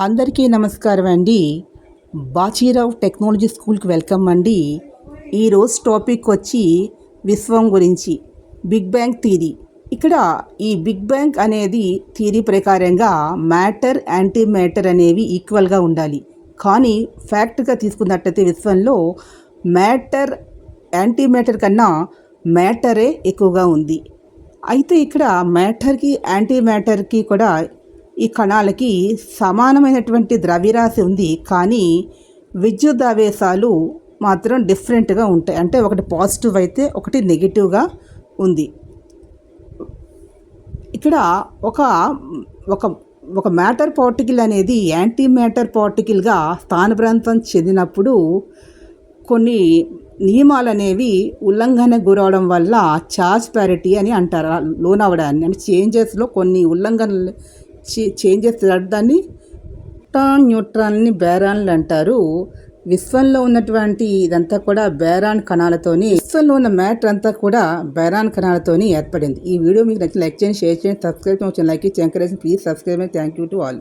అందరికీ నమస్కారం అండి. బాచీరావు టెక్నాలజీ స్కూల్కి వెల్కమ్ అండి. ఈరోజు టాపిక్ వచ్చి విశ్వం గురించి, బిగ్ బ్యాంగ్ థియరీ. ఇక్కడ ఈ బిగ్ బ్యాంగ్ అనేది థియరీ ప్రకారంగా మ్యాటర్ యాంటీ మ్యాటర్ అనేవి ఈక్వల్గా ఉండాలి. కానీ ఫ్యాక్ట్గా తీసుకున్నట్టయితే విశ్వంలో మ్యాటర్ యాంటీ మ్యాటర్ కన్నా మ్యాటరే ఎక్కువగా ఉంది. అయితే ఇక్కడ మ్యాటర్కి యాంటీ మ్యాటర్కి కూడా ఈ కణాలకి సమానమైనటువంటి ద్రవ్యరాశి ఉంది. కానీ విద్యుదావేశాలు మాత్రం డిఫరెంట్గా ఉంటాయి. అంటే ఒకటి పాజిటివ్ అయితే ఒకటి నెగిటివ్గా ఉంది. ఇక్కడ ఒక ఒక ఒక మ్యాటర్ పార్టికల్ అనేది యాంటీ మ్యాటర్ పార్టికల్గా స్థానభ్రంశం చెందినప్పుడు కొన్ని నియమాలు అనేవి ఉల్లంఘనకు గురవడం వల్ల చార్జ్ ప్యారిటీ అని అంటారు. లోనవడాన్ని అంటే చేంజెస్లో కొన్ని ఉల్లంఘనలు చేంజెస్ దాన్ని న్యూట్రాన్ని బేరాన్లు అంటారు. విశ్వంలో ఉన్నటువంటి ఇదంతా కూడా బేరాన్ కణాలతోని, విశ్వంలో ఉన్న మ్యాటర్ అంతా కూడా బేరాన్ కణాలతోని ఏర్పడింది. ఈ వీడియో మీకు నచ్చిన లైక్ చేయండి, షేర్ చేయండి, సబ్స్క్రైబ్ చేయండి. లైక్ ఇచ్చి encourage, please subscribe. Thank you to all.